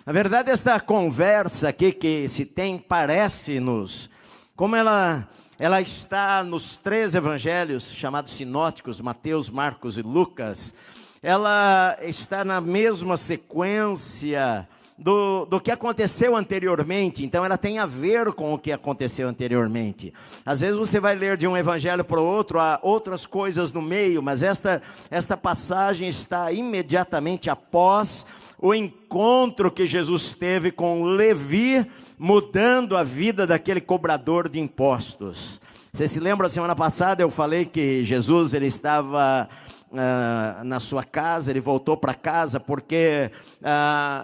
Na verdade, esta conversa aqui que se tem parece-nos, como ela está nos 3 evangelhos chamados sinóticos, Mateus, Marcos e Lucas. Ela está na mesma sequência do que aconteceu anteriormente. Então ela tem a ver com o que aconteceu anteriormente. Às vezes você vai ler de um evangelho para o outro, há outras coisas no meio, mas esta passagem está imediatamente após o encontro que Jesus teve com Levi, mudando a vida daquele cobrador de impostos. Você se lembra, semana passada eu falei que Jesus ele estava na sua casa, ele voltou para casa porque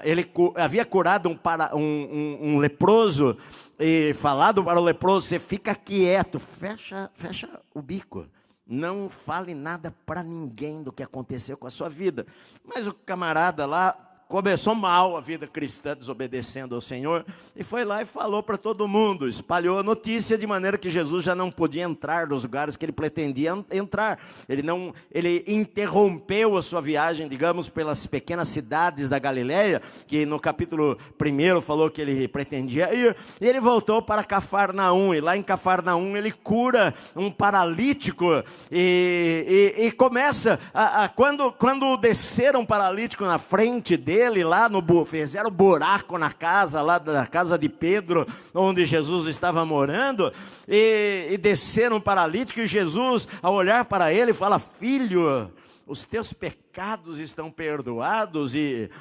ele havia curado um leproso e falado para o leproso: você fica quieto, fecha o bico, não fale nada para ninguém do que aconteceu com a sua vida. Mas o camarada lá começou mal a vida cristã, desobedecendo ao Senhor, e foi lá e falou para todo mundo, espalhou a notícia, de maneira que Jesus já não podia entrar nos lugares que ele pretendia entrar. Ele interrompeu a sua viagem, digamos, pelas pequenas cidades da Galileia, que no capítulo 1 falou que ele pretendia ir, e ele voltou para Cafarnaum, e lá em Cafarnaum ele cura um paralítico, e começa, quando desceram um paralítico na frente dele, lá fizeram buraco na casa, lá da casa de Pedro, onde Jesus estava morando, e desceram um paralítico, e Jesus, ao olhar para ele, fala: filho, os teus pecados estão perdoados. E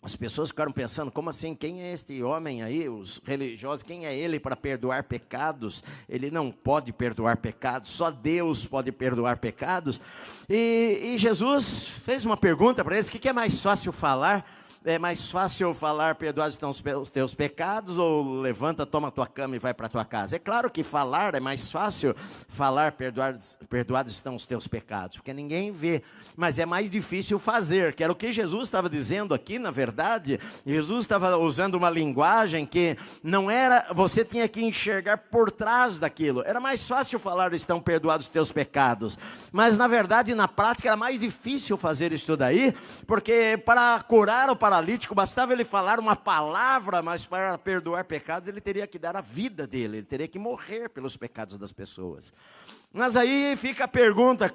as pessoas ficaram pensando: como assim? Quem é este homem aí? Os religiosos, quem é ele para perdoar pecados? Ele não pode perdoar pecados, só Deus pode perdoar pecados. E Jesus fez uma pergunta para eles: o que é mais fácil falar? É mais fácil falar, perdoados estão os teus pecados, ou levanta, toma a tua cama e vai para a tua casa? É claro que falar é mais fácil, falar, perdoados estão os teus pecados, porque ninguém vê, mas é mais difícil fazer, que era o que Jesus estava dizendo aqui. Na verdade, Jesus estava usando uma linguagem que não era, você tinha que enxergar por trás daquilo. Era mais fácil falar: estão perdoados os teus pecados, mas na verdade, na prática, era mais difícil fazer isso daí, porque para curar o paralítico, bastava ele falar uma palavra, mas para perdoar pecados, ele teria que dar a vida dele, ele teria que morrer pelos pecados das pessoas. Mas aí fica a pergunta: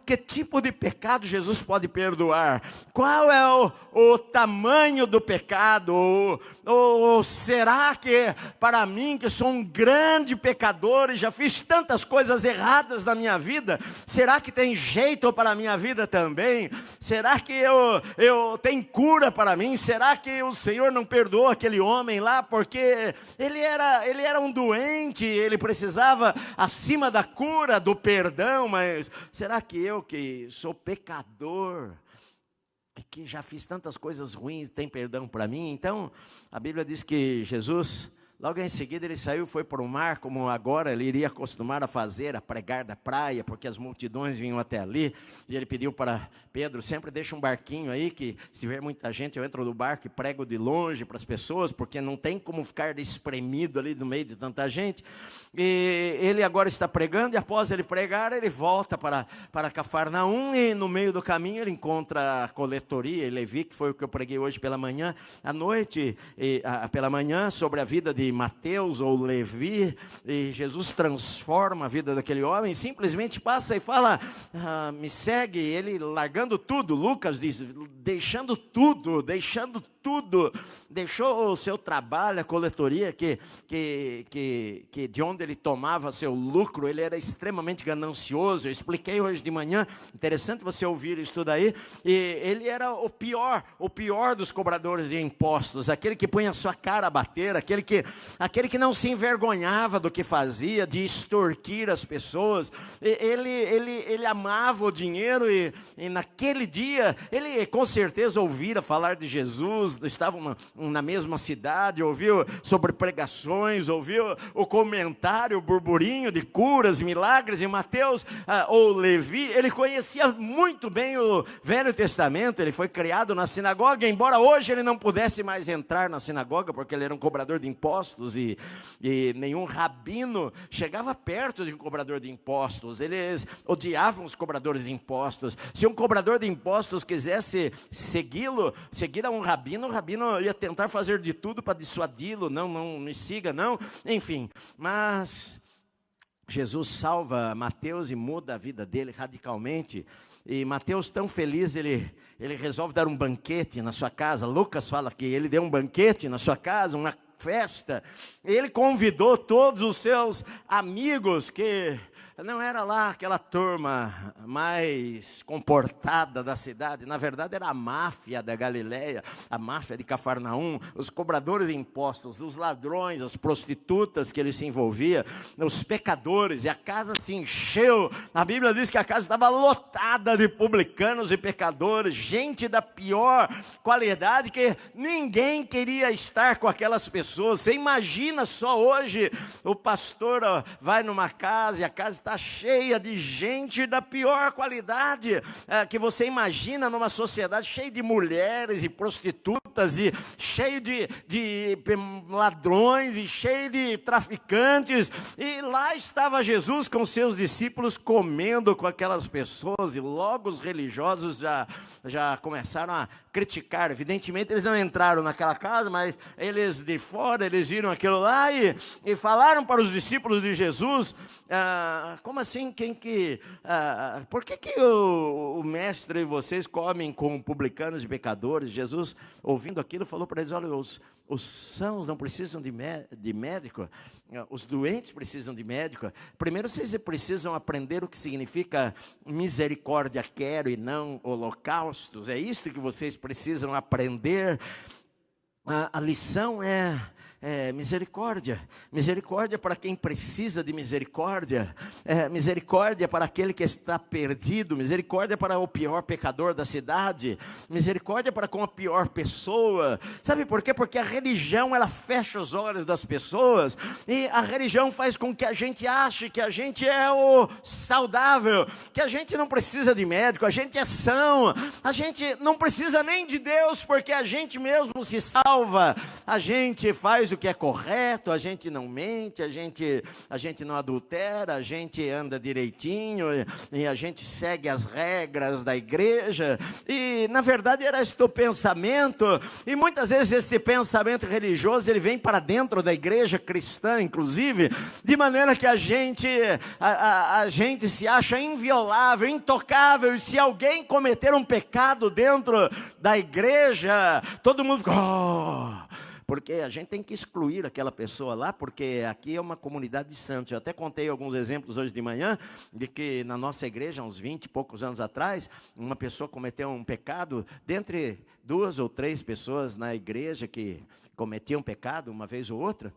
que tipo de pecado Jesus pode perdoar? Qual é o tamanho do pecado? Ou será que para mim, que sou um grande pecador e já fiz tantas coisas erradas na minha vida, será que tem jeito para a minha vida também? Será que eu tenho cura para mim? Será que o Senhor não perdoou aquele homem lá porque ele era um doente, ele precisava, acima da cura, do perdão? Mas será que eu, que sou pecador e que já fiz tantas coisas ruins, tem perdão para mim? Então a Bíblia diz que Jesus, logo em seguida, ele saiu, foi para o mar, como agora ele iria acostumar a fazer, a pregar da praia, porque as multidões vinham até ali. E ele pediu para Pedro: sempre deixa um barquinho aí, que se tiver muita gente, eu entro no barco e prego de longe para as pessoas, porque não tem como ficar espremido ali no meio de tanta gente. E ele agora está pregando, e após ele pregar, ele volta para Cafarnaum, e no meio do caminho ele encontra a coletoria e Levi, que foi o que eu preguei hoje pela manhã, à noite, pela manhã, sobre a vida de Mateus ou Levi. E Jesus transforma a vida daquele homem, simplesmente passa e fala: me segue. Ele largando tudo, Lucas diz, deixando tudo, deixou o seu trabalho, a coletoria, que de onde ele tomava seu lucro. Ele era extremamente ganancioso. Eu expliquei hoje de manhã, interessante você ouvir isso daí. E ele era o pior dos cobradores de impostos, aquele que põe a sua cara a bater, aquele que não se envergonhava do que fazia, de extorquir as pessoas. Ele amava o dinheiro, e naquele dia, ele com certeza ouvira falar de Jesus, estavam na mesma cidade, ouviu sobre pregações, ouviu o comentário, o burburinho de curas, milagres. E Mateus ou Levi, ele conhecia muito bem o Velho Testamento, ele foi criado na sinagoga, embora hoje ele não pudesse mais entrar na sinagoga, porque ele era um cobrador de impostos. impostos, e nenhum rabino chegava perto de um cobrador de impostos. Eles odiavam os cobradores de impostos. Se um cobrador de impostos quisesse seguir a um rabino, o rabino ia tentar fazer de tudo para dissuadi-lo. Não me siga, não. Enfim, mas Jesus salva Mateus e muda a vida dele radicalmente. E Mateus, tão feliz, ele resolve dar um banquete na sua casa. Lucas fala que ele deu um banquete na sua casa, uma festa. Ele convidou todos os seus amigos, que não era lá aquela turma mais comportada da cidade. Na verdade, era a máfia da Galileia, a máfia de Cafarnaum, os cobradores de impostos, os ladrões, as prostitutas que ele se envolvia, os pecadores. E a casa se encheu. A Bíblia diz que a casa estava lotada de publicanos e pecadores, gente da pior qualidade, que ninguém queria estar com aquelas pessoas. Você imagina só hoje, o pastor vai numa casa e a casa está cheia de gente da pior qualidade que você imagina numa sociedade cheia de mulheres e prostitutas, e cheio de ladrões, e cheio de traficantes. E lá estava Jesus com seus discípulos comendo com aquelas pessoas, e logo os religiosos já começaram a criticar. Evidentemente eles não entraram naquela casa, mas eles de fora, eles viram aquilo lá e falaram para os discípulos de Jesus: como assim, por que o mestre e vocês comem com publicanos e pecadores? Jesus, ouvindo aquilo, falou para eles: olha, os sãos não precisam de médico, os doentes precisam de médico. Primeiro vocês precisam aprender o que significa misericórdia quero e não holocaustos. É isso que vocês precisam aprender. A lição é misericórdia. Misericórdia para quem precisa de misericórdia. Misericórdia para aquele que está perdido. Misericórdia para o pior pecador da cidade. Misericórdia para com a pior pessoa. Sabe por quê? Porque a religião, ela fecha os olhos das pessoas, e a religião faz com que a gente ache que a gente é o saudável, que a gente não precisa de médico, a gente é são, a gente não precisa nem de Deus, porque a gente mesmo se salva, a gente faz o que é correto, a gente não mente, a gente não adultera, a gente anda direitinho, e a gente segue as regras da igreja. E na verdade era esse o pensamento, e muitas vezes esse pensamento religioso, ele vem para dentro da igreja cristã, inclusive, de maneira que a gente se acha inviolável, intocável, e se alguém cometer um pecado dentro da igreja, todo mundo fica: porque a gente tem que excluir aquela pessoa lá, porque aqui é uma comunidade de santos. Eu até contei alguns exemplos hoje de manhã, de que na nossa igreja, uns 20 e poucos anos atrás, uma pessoa cometeu um pecado, dentre 2 ou 3 pessoas na igreja que cometiam pecado uma vez ou outra,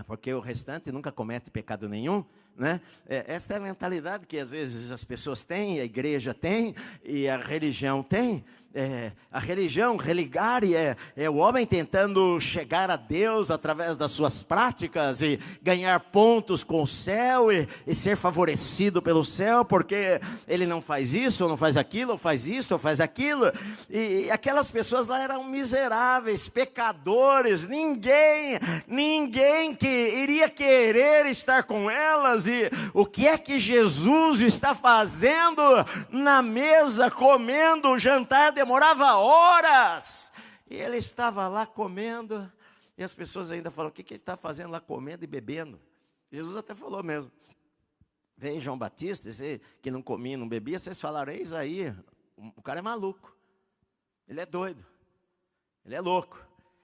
porque o restante nunca comete pecado nenhum, né? Essa é a mentalidade que às vezes as pessoas têm, a igreja tem, e a religião tem. A religião, religar, é o homem tentando chegar a Deus através das suas práticas e ganhar pontos com o céu e ser favorecido pelo céu, porque ele não faz isso, ou não faz aquilo, ou faz isso, ou faz aquilo. E aquelas pessoas lá eram miseráveis, pecadores, ninguém que iria querer estar com elas. E o que é que Jesus está fazendo na mesa, comendo o jantar? Demorava horas, e ele estava lá comendo, e as pessoas ainda falam: o que ele está fazendo lá comendo e bebendo? Jesus até falou mesmo: vem João Batista, esse que não comia e não bebia, vocês falaram: eis aí, o cara é maluco, ele é doido, ele é louco.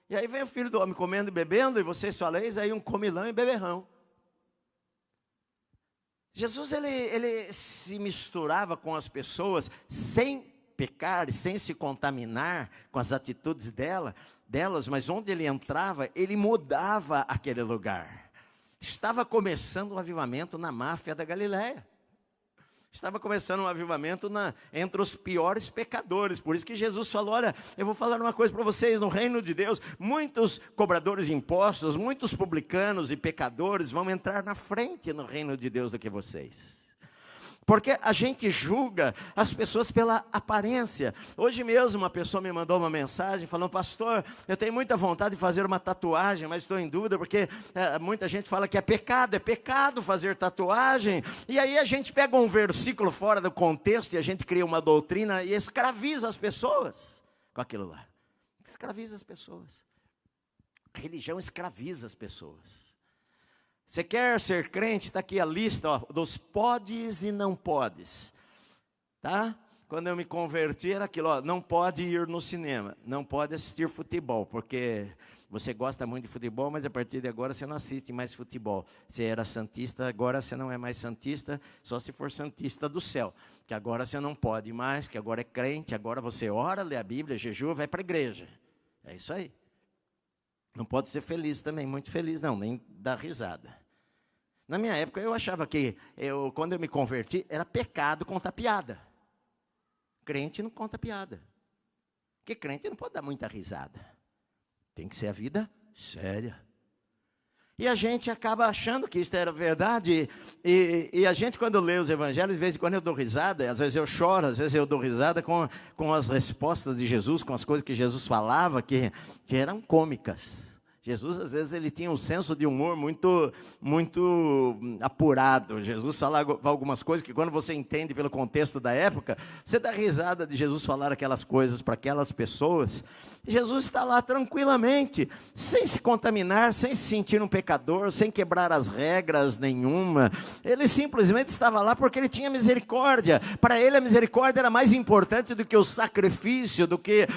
E aí vem o Filho do Homem comendo e bebendo, e vocês falam: eis aí um comilão e beberrão. Jesus, ele se misturava com as pessoas sem pecar, sem se contaminar com as atitudes delas, mas onde ele entrava, ele mudava aquele lugar. Estava começando um avivamento na máfia da Galileia. Estava começando um avivamento entre os piores pecadores. Por isso que Jesus falou: olha, eu vou falar uma coisa para vocês, no reino de Deus, muitos cobradores de impostos, muitos publicanos e pecadores vão entrar na frente no reino de Deus do que vocês. Porque a gente julga as pessoas pela aparência. Hoje mesmo uma pessoa me mandou uma mensagem falando: pastor, eu tenho muita vontade de fazer uma tatuagem, mas estou em dúvida porque muita gente fala que é pecado fazer tatuagem. E aí a gente pega um versículo fora do contexto e a gente cria uma doutrina e escraviza as pessoas com aquilo lá. Escraviza as pessoas. A religião escraviza as pessoas. Você quer ser crente? Está aqui a lista, ó, dos podes e não podes, tá? Quando eu me converti era aquilo, ó, não pode ir no cinema, não pode assistir futebol, porque você gosta muito de futebol, mas a partir de agora você não assiste mais futebol. Você era santista, agora você não é mais santista, só se for santista do céu, que agora você não pode mais, que agora é crente, agora você ora, lê a Bíblia, jejua, vai para a igreja. É isso aí. Não pode ser feliz também, muito feliz não, nem dar risada. Na minha época eu achava que, quando eu me converti, era pecado contar piada. Crente não conta piada. Porque crente não pode dar muita risada. Tem que ser a vida séria. E a gente acaba achando que isso era verdade. E a gente, quando lê os evangelhos, de vez em quando eu dou risada. Às vezes eu choro, às vezes eu dou risada com as respostas de Jesus, com as coisas que Jesus falava, que eram cômicas. Jesus, às vezes, ele tinha um senso de humor muito apurado. Jesus falava algumas coisas que, quando você entende pelo contexto da época, você dá risada de Jesus falar aquelas coisas para aquelas pessoas. Jesus está lá tranquilamente, sem se contaminar, sem se sentir um pecador, sem quebrar as regras nenhuma. Ele simplesmente estava lá porque ele tinha misericórdia. Para ele a misericórdia era mais importante do que o sacrifício, do que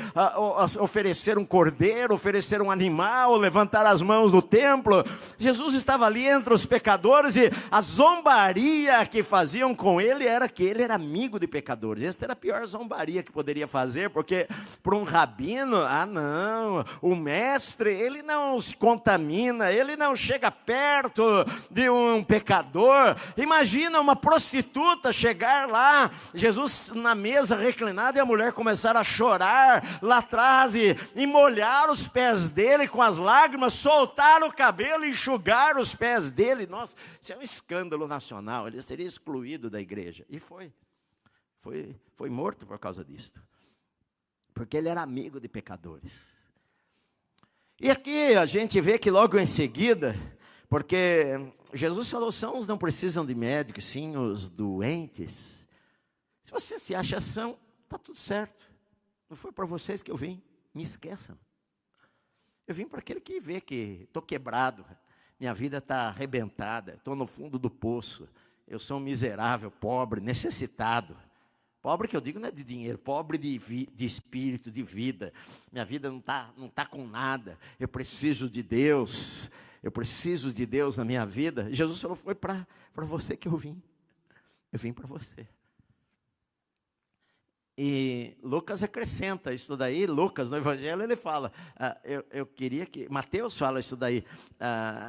oferecer um cordeiro, oferecer um animal, levantar as mãos no templo. Jesus estava ali entre os pecadores e a zombaria que faziam com ele era que ele era amigo de pecadores. Essa era a pior zombaria que poderia fazer, porque para um rabino, não, o mestre, ele não se contamina, ele não chega perto de um pecador. Imagina uma prostituta chegar lá, Jesus na mesa reclinado, e a mulher começar a chorar lá atrás e molhar os pés dele com as lágrimas, soltar o cabelo e enxugar os pés dele. Nossa, isso é um escândalo nacional, ele seria excluído da igreja. E foi morto por causa disso. Porque ele era amigo de pecadores. E aqui a gente vê que logo em seguida, porque Jesus falou: são os não precisam de médicos, sim os doentes. Se você se acha são, está tudo certo. Não foi para vocês que eu vim, me esqueçam. Eu vim para aquele que vê que estou quebrado, minha vida está arrebentada, estou no fundo do poço, eu sou um miserável, pobre, necessitado. Pobre que eu digo não é de dinheiro, pobre de espírito, de vida. Minha vida não tá com nada. Eu preciso de Deus. Eu preciso de Deus na minha vida. E Jesus falou: foi para você que eu vim. Eu vim para você. E Lucas acrescenta isso daí. Lucas, no Evangelho, ele fala, eu queria que... Mateus fala isso daí,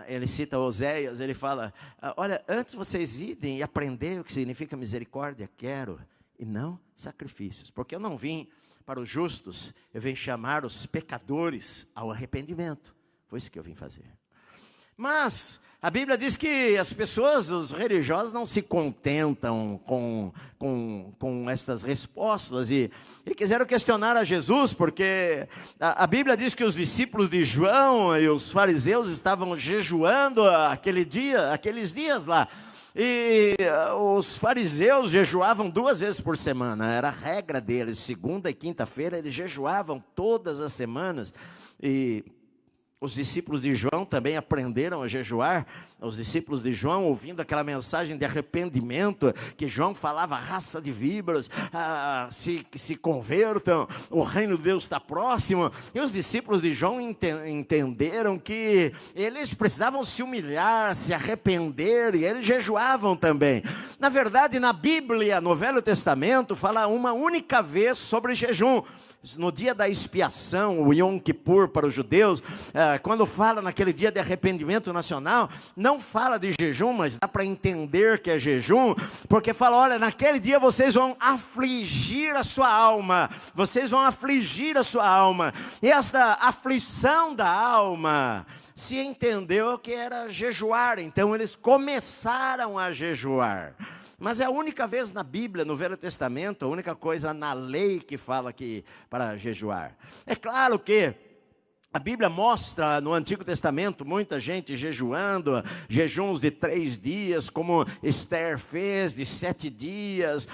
ele cita Oséias, ele fala, olha, antes vocês irem e aprender o que significa misericórdia, quero... e não sacrifícios, porque eu não vim para os justos, eu vim chamar os pecadores ao arrependimento. Foi isso que eu vim fazer. Mas a Bíblia diz que as pessoas, os religiosos, não se contentam com estas respostas e quiseram questionar a Jesus, porque a Bíblia diz que os discípulos de João e os fariseus estavam jejuando aqueles dias lá. E os fariseus jejuavam 2 vezes por semana, era a regra deles, segunda e quinta-feira eles jejuavam todas as semanas. E os discípulos de João também aprenderam a jejuar. Os discípulos de João, ouvindo aquela mensagem de arrependimento, que João falava: raça de víboras, se convertam, o reino de Deus está próximo. E os discípulos de João entenderam que eles precisavam se humilhar, se arrepender, e eles jejuavam também. Na verdade, na Bíblia, no Velho Testamento, fala uma única vez sobre jejum. No dia da expiação, o Yom Kippur para os judeus, quando fala naquele dia de arrependimento nacional, não fala de jejum, mas dá para entender que é jejum, porque fala: olha, naquele dia vocês vão afligir a sua alma, vocês vão afligir a sua alma, e esta aflição da alma se entendeu que era jejuar, então eles começaram a jejuar. Mas é a única vez na Bíblia, no Velho Testamento, a única coisa na lei que fala que para jejuar. É claro que a Bíblia mostra no Antigo Testamento muita gente jejuando, jejuns de 3 dias, como Esther fez, de 7 dias,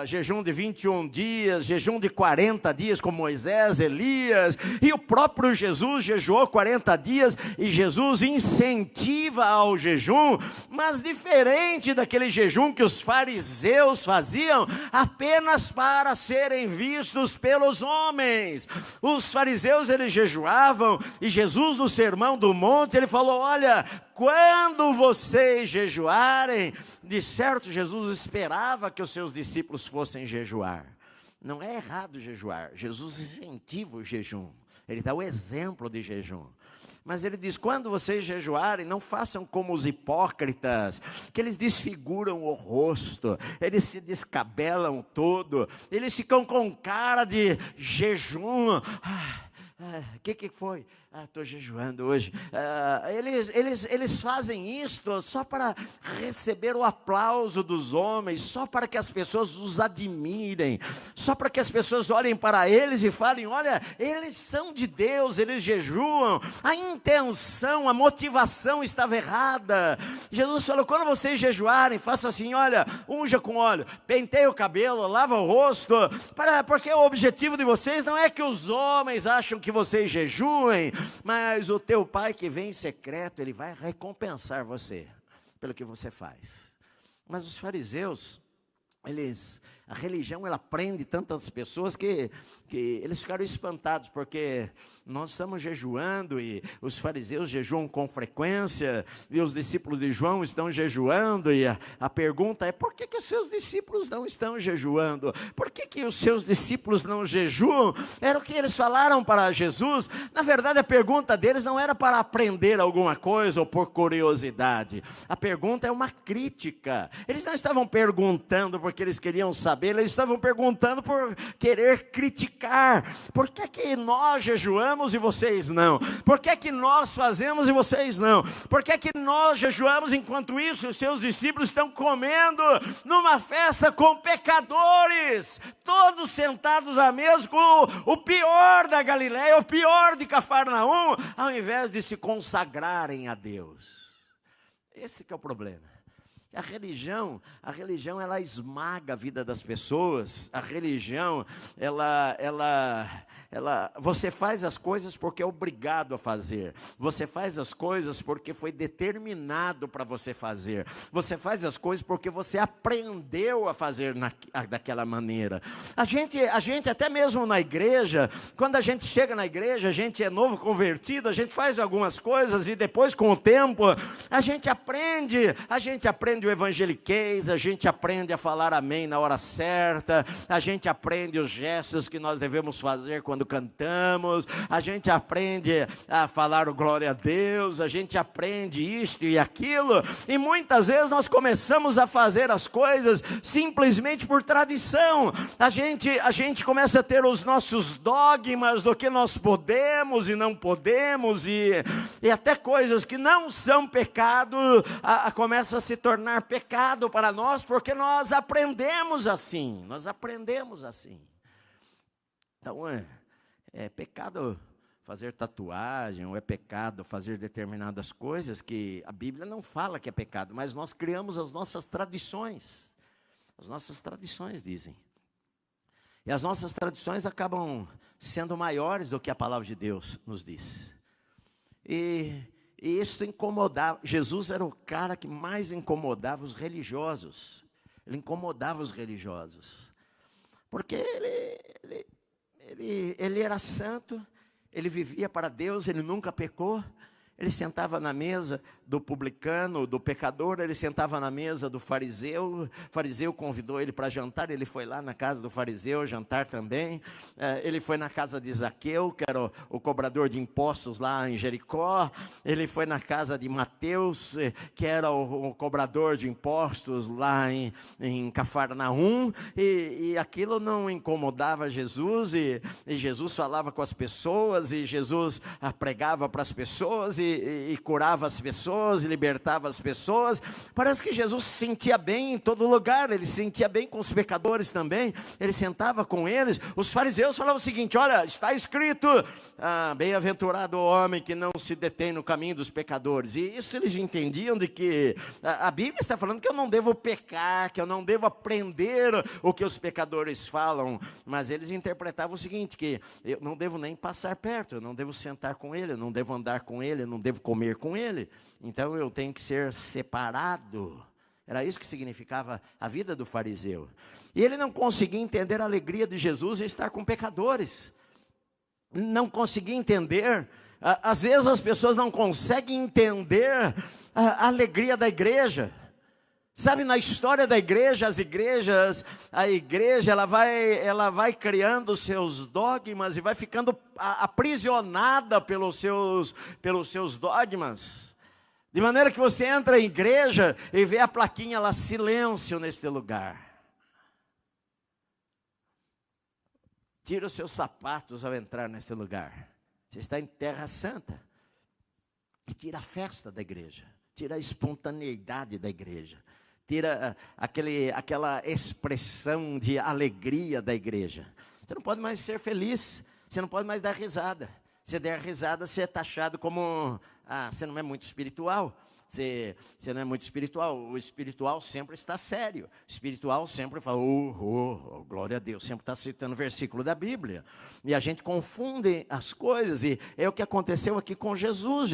jejum de 21 dias, jejum de 40 dias, como Moisés, Elias, e o próprio Jesus jejuou 40 dias, e Jesus incentiva ao jejum, mas diferente daquele jejum que os fariseus faziam, apenas para serem vistos pelos homens. Os fariseus, eles jejuavam, e Jesus no Sermão do Monte, ele falou: olha, quando vocês jejuarem, de certo Jesus esperava que os seus discípulos fossem jejuar. Não é errado jejuar, Jesus incentiva o jejum, ele dá o exemplo de jejum. Mas ele diz: quando vocês jejuarem, não façam como os hipócritas, que eles desfiguram o rosto, eles se descabelam todo, eles ficam com cara de jejum. O que foi? Estou jejuando hoje. Eles fazem isto só para receber o aplauso dos homens, só para que as pessoas os admirem, só para que as pessoas olhem para eles e falem: olha, eles são de Deus, eles jejuam. A intenção, a motivação estava errada. Jesus falou: quando vocês jejuarem, façam assim, olha, unja com óleo, penteia o cabelo, lava o rosto, porque o objetivo de vocês não é que os homens acham que vocês jejuem, mas o teu pai que vem em secreto, ele vai recompensar você pelo que você faz. Mas os fariseus, a religião, ela prende tantas pessoas que eles ficaram espantados, porque nós estamos jejuando, e os fariseus jejuam com frequência, e os discípulos de João estão jejuando, e a pergunta é: por que os seus discípulos não estão jejuando? Por que os seus discípulos não jejuam? Era o que eles falaram para Jesus. Na verdade, a pergunta deles não era para aprender alguma coisa ou por curiosidade. A pergunta é uma crítica. Eles não estavam perguntando porque eles queriam saber, eles estavam perguntando por querer criticar. Por que nós jejuamos e vocês não? Por que nós fazemos e vocês não? Por que nós jejuamos enquanto isso os seus discípulos estão comendo numa festa com pecadores, todos sentados à mesa com o pior da Galileia, o pior de Cafarnaum, ao invés de se consagrarem a Deus? Esse que é o problema. A religião, ela esmaga a vida das pessoas. A religião, você faz as coisas porque é obrigado a fazer. Você faz as coisas porque foi determinado para você fazer. Você faz as coisas porque você aprendeu a fazer daquela maneira. A gente até mesmo na igreja, quando a gente chega na igreja, a gente é novo convertido, a gente faz algumas coisas e depois, com o tempo, a gente aprende o evangeliquez, a gente aprende a falar amém na hora certa, a gente aprende os gestos que nós devemos fazer quando cantamos, a gente aprende a falar o glória a Deus, a gente aprende isto e aquilo, e muitas vezes nós começamos a fazer as coisas simplesmente por tradição. A gente começa a ter os nossos dogmas do que nós podemos e não podemos, e até coisas que não são pecado, começam a se tornar pecado para nós, porque nós aprendemos assim, Então, é pecado fazer tatuagem, ou é pecado fazer determinadas coisas que a Bíblia não fala que é pecado, mas nós criamos as nossas tradições dizem, e as nossas tradições acabam sendo maiores do que a palavra de Deus nos diz, e isso incomodava. Jesus era o cara que mais incomodava os religiosos. Ele incomodava os religiosos, porque ele era santo, ele vivia para Deus, ele nunca pecou. Ele sentava na mesa do publicano, do pecador, ele sentava na mesa do fariseu. O fariseu convidou ele para jantar, ele foi lá na casa do fariseu jantar também. Ele foi na casa de Zaqueu, que era o cobrador de impostos lá em Jericó. Ele foi na casa de Mateus, que era o cobrador de impostos lá em Cafarnaum. E aquilo não incomodava Jesus, e Jesus falava com as pessoas, e Jesus pregava para as pessoas, e curava as pessoas, e libertava as pessoas. Parece que Jesus se sentia bem em todo lugar, ele se sentia bem com os pecadores também, ele sentava com eles. Os fariseus falavam o seguinte: olha, está escrito, bem-aventurado o homem que não se detém no caminho dos pecadores. E isso eles entendiam de que a Bíblia está falando que eu não devo pecar, que eu não devo aprender o que os pecadores falam, mas eles interpretavam o seguinte, que eu não devo nem passar perto, eu não devo sentar com ele, eu não devo andar com ele, eu não devo comer com ele, então eu tenho que ser separado. Era isso que significava a vida do fariseu. E ele não conseguia entender a alegria de Jesus em estar com pecadores, não conseguia entender. Às vezes as pessoas não conseguem entender a alegria da igreja. Sabe, na história da igreja, a igreja ela vai criando seus dogmas e vai ficando aprisionada pelos seus dogmas. De maneira que você entra em igreja e vê a plaquinha lá, silêncio neste lugar. Tira os seus sapatos ao entrar neste lugar. Você está em terra santa. E tira a festa da igreja, tira a espontaneidade da igreja. Tira aquela expressão de alegria da igreja. Você não pode mais ser feliz, você não pode mais dar risada. Se der risada, você é taxado como, você não é muito espiritual. Você não é muito espiritual. O espiritual sempre está sério. O espiritual sempre fala, glória a Deus. Sempre está citando versículo da Bíblia. E a gente confunde as coisas. E é o que aconteceu aqui com Jesus.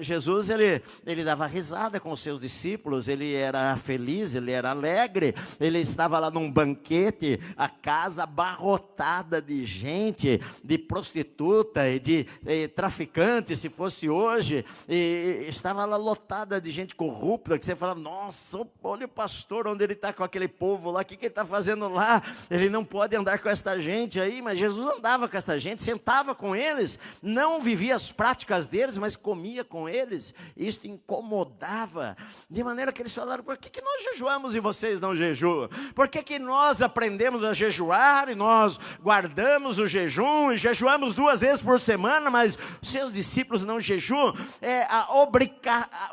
Jesus ele dava risada com os seus discípulos. Ele era feliz, ele era alegre. Ele estava lá num banquete, a casa abarrotada de gente, de prostituta e de traficante, se fosse hoje. E estava lá lotada de gente corrupta, que você falava, nossa, olha o pastor, onde ele está com aquele povo lá, o que ele está fazendo lá? Ele não pode andar com esta gente aí, mas Jesus andava com esta gente, sentava com eles, não vivia as práticas deles, mas comia com eles. Isto incomodava, de maneira que eles falaram, por que nós jejuamos e vocês não jejuam? Por que nós aprendemos a jejuar e nós guardamos o jejum e jejuamos 2 vezes por semana, mas seus discípulos não jejuam? É a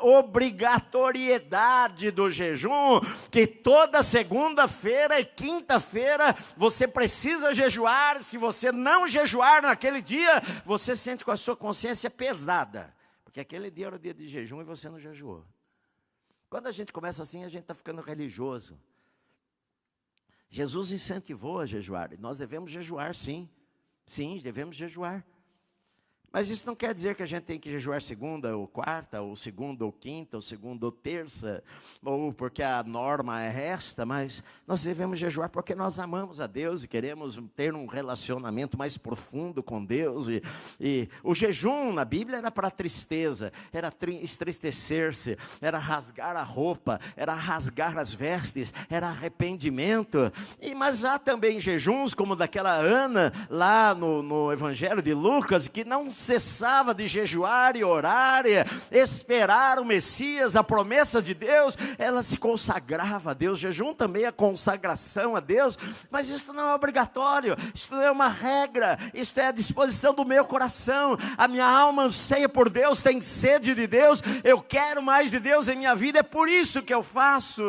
obrigatoriedade do jejum, que toda segunda-feira e quinta-feira você precisa jejuar. Se você não jejuar naquele dia, você sente com a sua consciência pesada, porque aquele dia era o dia de jejum e você não jejuou. Quando a gente começa assim, a gente está ficando religioso. Jesus incentivou a jejuar, e nós devemos jejuar sim, devemos jejuar. Mas isso não quer dizer que a gente tem que jejuar segunda ou quarta, ou segunda ou quinta, ou segunda ou terça, ou porque a norma é esta, mas nós devemos jejuar porque nós amamos a Deus e queremos ter um relacionamento mais profundo com Deus. E o jejum na Bíblia era para tristeza, era entristecer-se, era rasgar a roupa, era rasgar as vestes, era arrependimento. Mas há também jejuns, como daquela Ana, lá no Evangelho de Lucas, que não cessava de jejuar e orar, e esperar o Messias, a promessa de Deus. Ela se consagrava a Deus. Jejum também é consagração a Deus, mas isso não é obrigatório, isso não é uma regra, isso é a disposição do meu coração. A minha alma anseia por Deus, tem sede de Deus, eu quero mais de Deus em minha vida, é por isso que eu faço.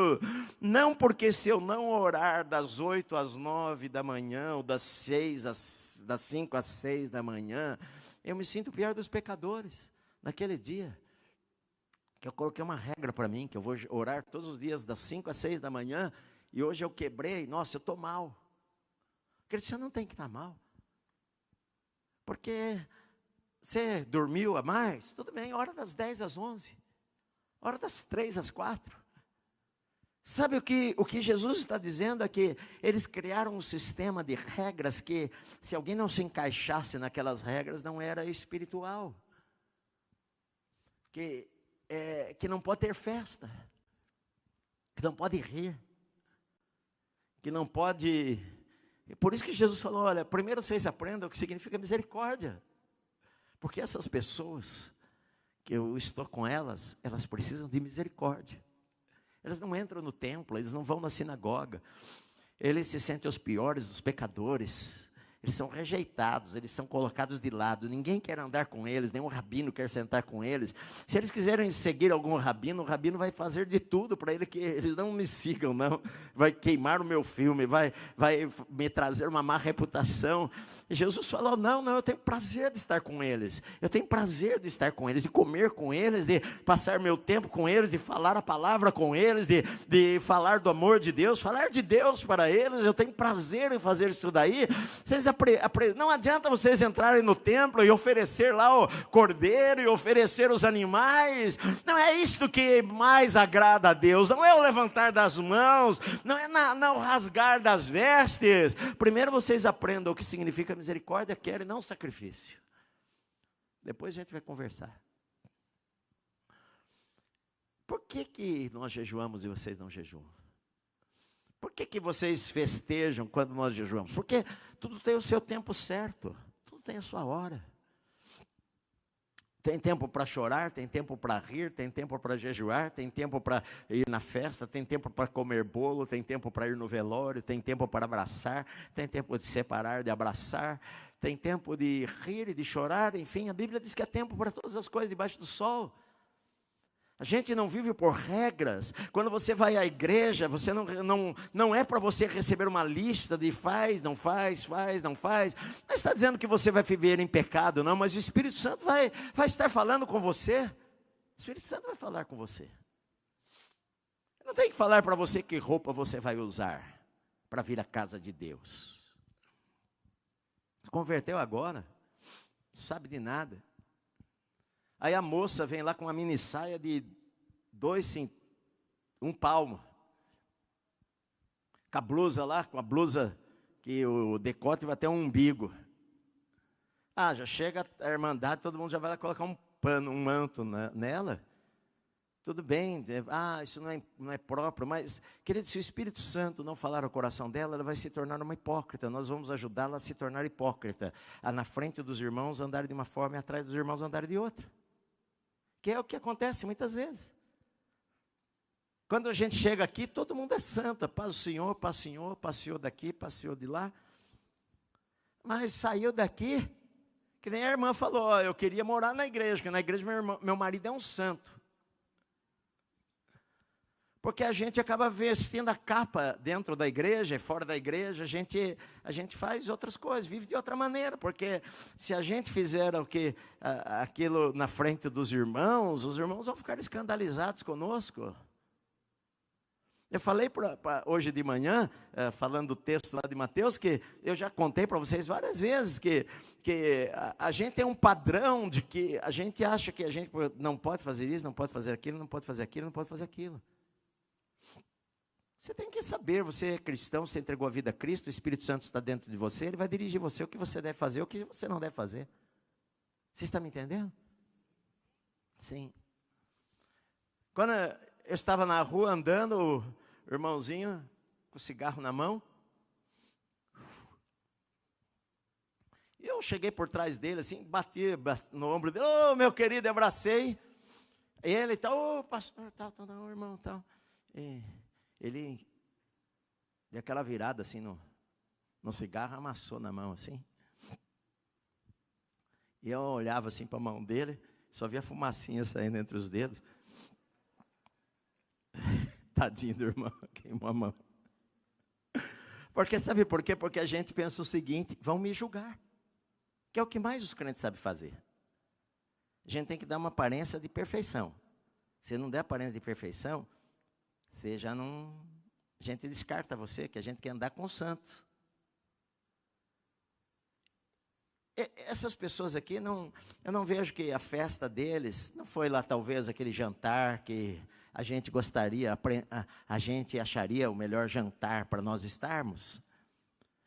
Não porque se eu não orar das 8 às 9 da manhã, ou das 5 às 6 da manhã, eu me sinto o pior dos pecadores. Naquele dia, que eu coloquei uma regra para mim, que eu vou orar todos os dias das 5 às 6 da manhã, e hoje eu quebrei, nossa, eu estou mal. O cristiano não tem que estar mal, porque você dormiu a mais, tudo bem, hora das 10 às 11, hora das 3 às 4. Sabe o que Jesus está dizendo é que eles criaram um sistema de regras que, se alguém não se encaixasse naquelas regras, não era espiritual. Que não pode ter festa, que não pode rir, que não pode... Por isso que Jesus falou, olha, primeiro vocês aprendam o que significa misericórdia. Porque essas pessoas, que eu estou com elas precisam de misericórdia. Eles não entram no templo, eles não vão na sinagoga, eles se sentem os piores dos pecadores, Eles são rejeitados, eles são colocados de lado. Ninguém quer andar com eles, nenhum rabino quer sentar com eles. Se eles quiserem seguir algum rabino, o rabino vai fazer de tudo para ele que eles não me sigam, não. Vai queimar o meu filme, vai me trazer uma má reputação. E Jesus falou, não, eu tenho prazer de estar com eles. Eu tenho prazer de estar com eles, de comer com eles, de passar meu tempo com eles, de falar a palavra com eles, de falar do amor de Deus, falar de Deus para eles. Eu tenho prazer em fazer isso daí. Não adianta vocês entrarem no templo e oferecer lá o cordeiro e oferecer os animais. Não é isto que mais agrada a Deus. Não é o levantar das mãos, não é não rasgar das vestes. Primeiro vocês aprendam o que significa misericórdia, quer e não sacrifício. Depois a gente vai conversar. Por que nós jejuamos e vocês não jejuam? Por que vocês festejam quando nós jejuamos? Porque tudo tem o seu tempo certo, tudo tem a sua hora. Tem tempo para chorar, tem tempo para rir, tem tempo para jejuar, tem tempo para ir na festa, tem tempo para comer bolo, tem tempo para ir no velório, tem tempo para abraçar, tem tempo de separar, de abraçar, tem tempo de rir e de chorar, enfim, a Bíblia diz que há tempo para todas as coisas debaixo do sol. A gente não vive por regras. Quando você vai à igreja, você não é para você receber uma lista de faz, não faz. Não está dizendo que você vai viver em pecado, não, mas o Espírito Santo vai estar falando com você. O Espírito Santo vai falar com você. Não tem que falar para você que roupa você vai usar para vir à casa de Deus. Se converteu agora, não sabe de nada. Aí a moça vem lá com uma mini saia de 1 palmo. Com a blusa lá, com a blusa que o decote vai até um umbigo. Já chega a irmandade, todo mundo já vai lá colocar um pano, um manto nela. Tudo bem, isso não é próprio, mas, querido, se o Espírito Santo não falar ao coração dela, ela vai se tornar uma hipócrita. Nós vamos ajudá-la a se tornar hipócrita. Na frente dos irmãos andar de uma forma e atrás dos irmãos andar de outra. Que é o que acontece muitas vezes. Quando a gente chega aqui, todo mundo é santo. Paz o Senhor, passeou daqui, passeou de lá. Mas saiu daqui, que nem a irmã falou, eu queria morar na igreja, porque na igreja meu marido é um santo. Porque a gente acaba vestindo a capa dentro da igreja, fora da igreja, a gente faz outras coisas, vive de outra maneira. Porque se a gente fizer aquilo na frente dos irmãos, os irmãos vão ficar escandalizados conosco. Eu falei hoje de manhã, falando do texto lá de Mateus, que eu já contei para vocês várias vezes, que a gente tem um padrão de que a gente acha que a gente não pode fazer isso, não pode fazer aquilo, não pode fazer aquilo, não pode fazer aquilo. Você tem que saber, você é cristão, você entregou a vida a Cristo, o Espírito Santo está dentro de você, Ele vai dirigir você o que você deve fazer, o que você não deve fazer. Você está me entendendo? Sim. Quando eu estava na rua andando, o irmãozinho com o cigarro na mão, e eu cheguei por trás dele, assim, bati no ombro dele, meu querido, abracei, e ele tal, pastor, tal, irmão, tal, e ele deu aquela virada assim no cigarro, amassou na mão assim. E eu olhava assim para a mão dele, só via fumacinha saindo entre os dedos. Tadinho do irmão, queimou a mão. Porque sabe por quê? Porque a gente pensa o seguinte, vão me julgar. Que é o que mais os crentes sabem fazer. A gente tem que dar uma aparência de perfeição. Se não der aparência de perfeição, você já não... A gente descarta você, que a gente quer andar com os santos. Essas pessoas aqui, eu não vejo que a festa deles, não foi lá talvez aquele jantar que a gente gostaria, a gente acharia o melhor jantar para nós estarmos.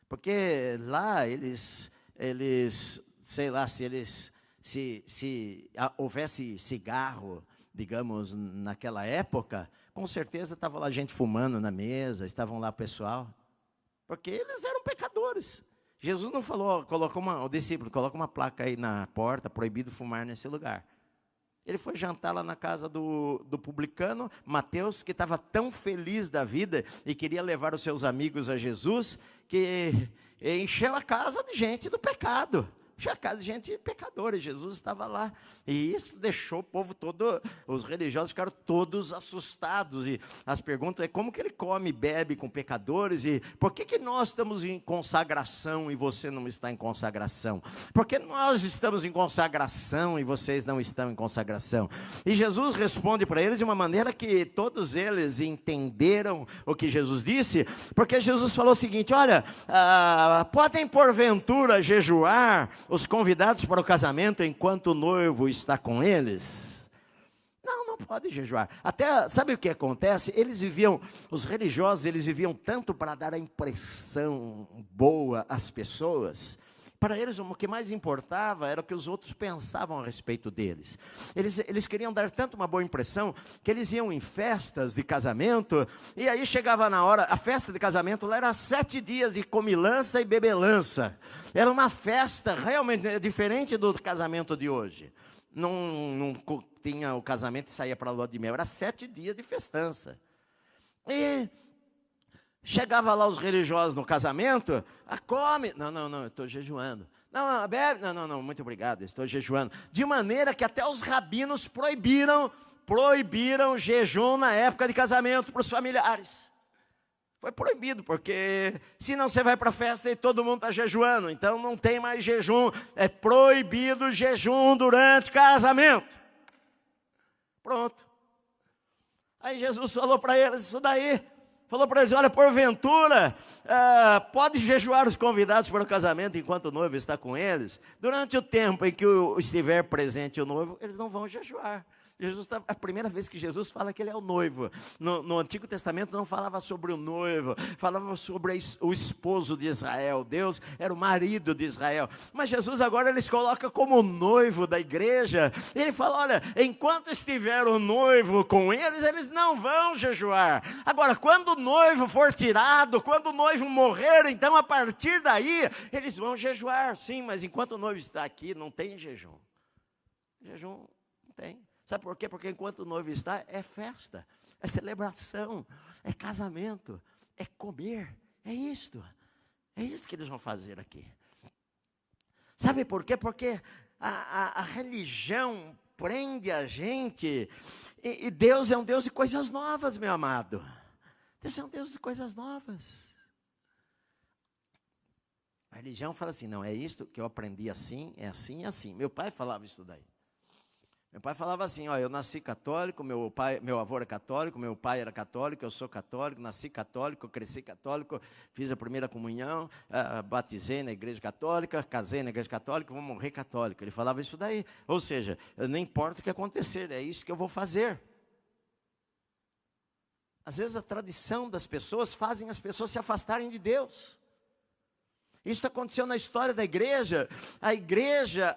Porque lá eles sei lá, se houvesse cigarro, digamos, naquela época, com certeza estava lá gente fumando na mesa, estavam lá o pessoal, porque eles eram pecadores. Jesus não falou, o discípulo, coloca uma placa aí na porta, proibido fumar nesse lugar. Ele foi jantar lá na casa do publicano, Mateus, que estava tão feliz da vida e queria levar os seus amigos a Jesus, que encheu a casa de gente do pecado. Encheu a casa de gente pecadora, e Jesus estava lá. E isso deixou o povo todo, os religiosos ficaram todos assustados. E as perguntas é como que ele come e bebe com pecadores? E por que nós estamos em consagração e você não está em consagração? Por que nós estamos em consagração e vocês não estão em consagração? E Jesus responde para eles de uma maneira que todos eles entenderam o que Jesus disse, porque Jesus falou o seguinte: olha, podem porventura jejuar os convidados para o casamento enquanto o noivo está com eles? Não pode jejuar. Até, sabe o que acontece? Os religiosos, eles viviam tanto para dar a impressão boa às pessoas. Para eles, o que mais importava era o que os outros pensavam a respeito deles. Eles queriam dar tanto uma boa impressão, que eles iam em festas de casamento, e aí chegava na hora, a festa de casamento lá era 7 dias de comilança e bebelança. Era uma festa realmente diferente do casamento de hoje. Não tinha o casamento e saía para a lua de mel, era 7 dias de festança. E chegava lá os religiosos no casamento, come, não, eu estou jejuando. Não, bebe, não, muito obrigado, estou jejuando. De maneira que até os rabinos proibiram jejum na época de casamento para os familiares. Foi proibido, porque senão você vai para a festa e todo mundo está jejuando, então não tem mais jejum, é proibido jejum durante casamento. Pronto. Aí Jesus falou para eles isso daí. Falou para eles: olha, porventura, pode jejuar os convidados para o casamento enquanto o noivo está com eles? Durante o tempo em que estiver presente o noivo, eles não vão jejuar. A primeira vez que Jesus fala que ele é o noivo. No Antigo Testamento não falava sobre o noivo, falava sobre o esposo de Israel. Deus era o marido de Israel. Mas Jesus agora eles coloca como noivo da igreja. Ele fala: olha, enquanto estiver o noivo com eles, eles não vão jejuar. Agora, quando o noivo for tirado, quando o noivo morrer, então a partir daí, eles vão jejuar. Sim, mas enquanto o noivo está aqui, não tem jejum. Jejum não tem. Sabe por quê? Porque enquanto o noivo está, é festa, é celebração, é casamento, é comer, é isto. É isso que eles vão fazer aqui. Sabe por quê? Porque a religião prende a gente, e Deus é um Deus de coisas novas, meu amado. Deus é um Deus de coisas novas. A religião fala assim: não, é isto que eu aprendi assim, é assim e assim. Meu pai falava isso daí. Meu pai falava assim: ó, eu nasci católico, meu avô era católico, meu pai era católico, eu sou católico, nasci católico, cresci católico, fiz a primeira comunhão, batizei na igreja católica, casei na igreja católica, vou morrer católico. Ele falava isso daí. Ou seja, não importa o que acontecer, é isso que eu vou fazer. Às vezes a tradição das pessoas fazem as pessoas se afastarem de Deus. Isso aconteceu na história da igreja. A igreja,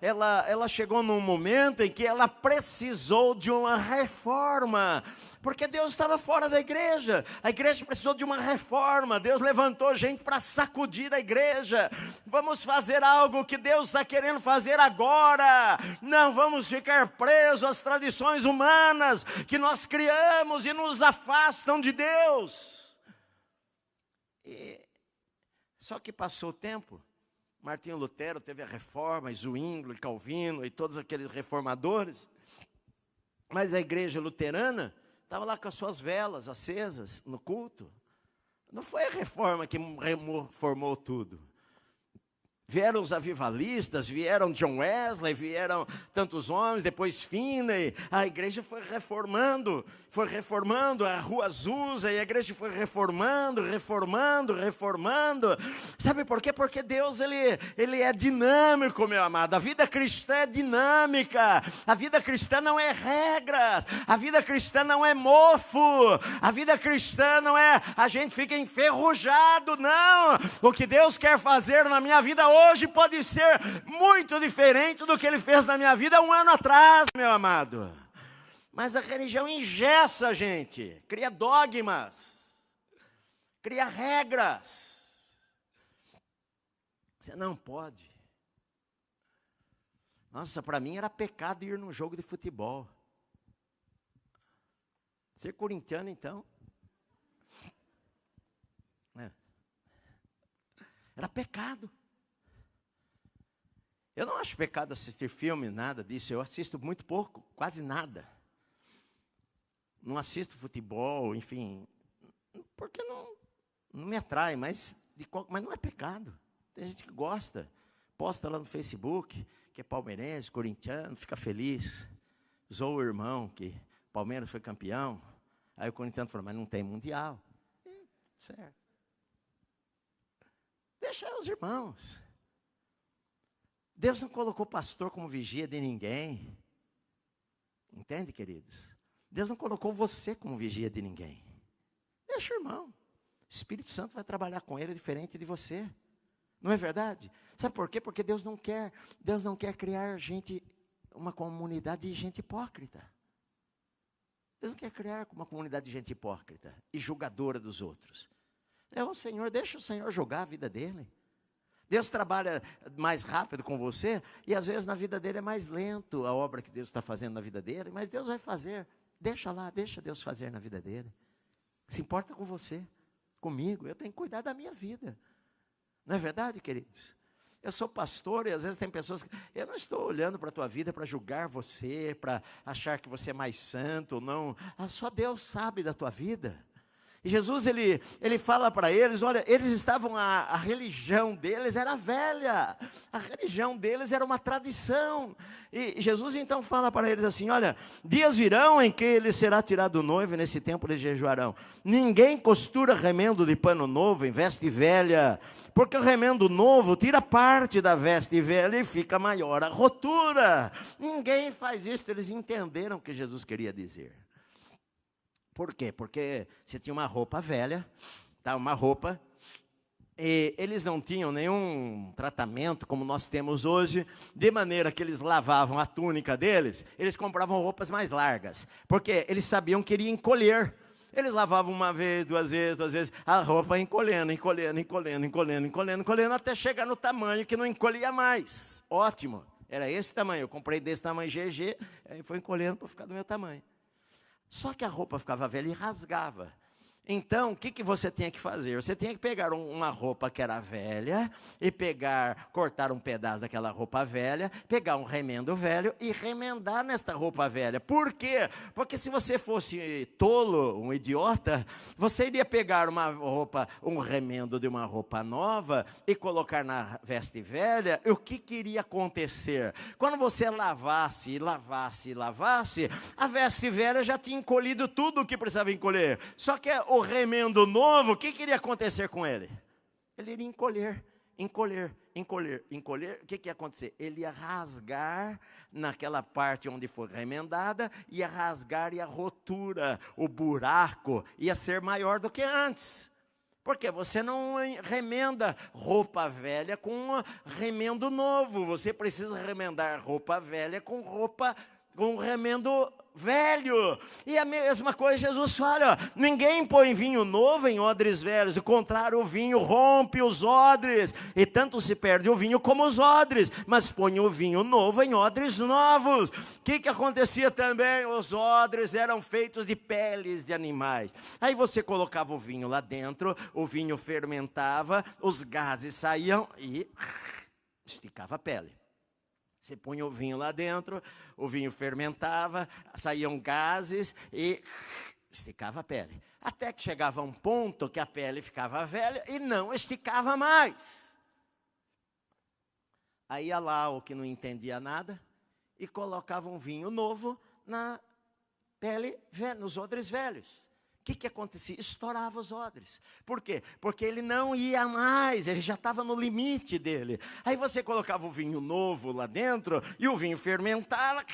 ela chegou num momento em que ela precisou de uma reforma, porque Deus estava fora da igreja. A igreja precisou de uma reforma. Deus levantou gente para sacudir a igreja. Vamos fazer algo que Deus está querendo fazer agora. Não vamos ficar presos às tradições humanas que nós criamos e nos afastam de Deus. Só que passou o tempo, Martinho Lutero teve a reforma, Zwinglio, Calvino e todos aqueles reformadores, mas a igreja luterana estava lá com as suas velas acesas no culto. Não foi a reforma que reformou tudo. Vieram os avivalistas, vieram John Wesley, vieram tantos homens, depois Finney. A igreja foi reformando, a Rua Azusa, e a igreja foi reformando. Sabe por quê? Porque Deus, ele é dinâmico, meu amado. A vida cristã é dinâmica. A vida cristã não é regras. A vida cristã não é mofo. A vida cristã não é a gente fica enferrujado, não. O que Deus quer fazer na minha vida hoje pode ser muito diferente do que Ele fez na minha vida 1 ano atrás, meu amado. Mas a religião engessa a gente, cria dogmas, cria regras. Você não pode. Nossa, para mim era pecado ir num jogo de futebol. Ser corintiano, então. Era pecado. Eu não acho pecado assistir filme, nada disso. Eu assisto muito pouco, quase nada. Não assisto futebol, enfim, porque não me atrai, mas não é pecado. Tem gente que gosta, posta lá no Facebook, que é palmeirense, corintiano, fica feliz. Zoa o irmão, que o Palmeiras foi campeão. Aí o corintiano fala, mas não tem mundial. Certo. Deixa os irmãos. Deus não colocou pastor como vigia de ninguém. Entende, queridos? Deus não colocou você como vigia de ninguém. Deixa o irmão. O Espírito Santo vai trabalhar com ele diferente de você. Não é verdade? Sabe por quê? Porque Deus não quer criar uma comunidade de gente hipócrita. Deus não quer criar uma comunidade de gente hipócrita e julgadora dos outros. Deixa o Senhor jogar a vida dele. Deus trabalha mais rápido com você e às vezes na vida dele é mais lento a obra que Deus está fazendo na vida dele, mas Deus vai fazer. Deixa Deus fazer na vida dele. Se importa com você, comigo, eu tenho que cuidar da minha vida. Não é verdade, queridos? Eu sou pastor e às vezes tem pessoas que... Eu não estou olhando para a tua vida para julgar você, para achar que você é mais santo ou não. Só Deus sabe da tua vida. E Jesus, ele fala para eles, olha, eles estavam, a religião deles era velha, a religião deles era uma tradição, e Jesus então fala para eles assim, olha, dias virão em que ele será tirado do noivo, e nesse tempo eles jejuarão. Ninguém costura remendo de pano novo em veste velha, porque o remendo novo tira parte da veste velha e fica maior a rotura. Ninguém faz isso, eles entenderam o que Jesus queria dizer. Por quê? Porque você tinha uma roupa velha, tá? Uma roupa, e eles não tinham nenhum tratamento como nós temos hoje, de maneira que eles lavavam a túnica deles, eles compravam roupas mais largas, porque eles sabiam que iria encolher. Eles lavavam uma vez, duas vezes, a roupa encolhendo, até chegar no tamanho que não encolhia mais. Ótimo, era esse tamanho, eu comprei desse tamanho GG, aí foi encolhendo para ficar do meu tamanho. Só que a roupa ficava velha e rasgava. Então, o que você tinha que fazer? Você tinha que pegar uma roupa que era velha, e cortar um pedaço daquela roupa velha, pegar um remendo velho e remendar nesta roupa velha. Por quê? Porque se você fosse tolo, um idiota, você iria pegar um remendo de uma roupa nova e colocar na veste velha, e o que iria acontecer? Quando você lavasse, a veste velha já tinha encolhido tudo o que precisava encolher. Só que o remendo novo, o que iria acontecer com ele? Ele iria encolher. O que ia acontecer? Ele ia rasgar naquela parte onde foi remendada, ia rasgar e a rotura, o buraco, ia ser maior do que antes. Porque você não remenda roupa velha com remendo novo. Você precisa remendar roupa velha com remendo velho. E a mesma coisa Jesus fala, ó, ninguém põe vinho novo em odres velhos, do contrário, o vinho rompe os odres, e tanto se perde o vinho como os odres, mas põe o vinho novo em odres novos. O que acontecia também? Os odres eram feitos de peles de animais. Aí você colocava o vinho lá dentro, o vinho fermentava, os gases saíam e esticava a pele. Você punha o vinho lá dentro, o vinho fermentava, saíam gases e esticava a pele. Até que chegava um ponto que a pele ficava velha e não esticava mais. Aí ia lá o que não entendia nada e colocava um vinho novo na pele, nos odres velhos. O que acontecia? Estourava os odres. Por quê? Porque ele não ia mais, ele já estava no limite dele. Aí você colocava o vinho novo lá dentro, e o vinho fermentava,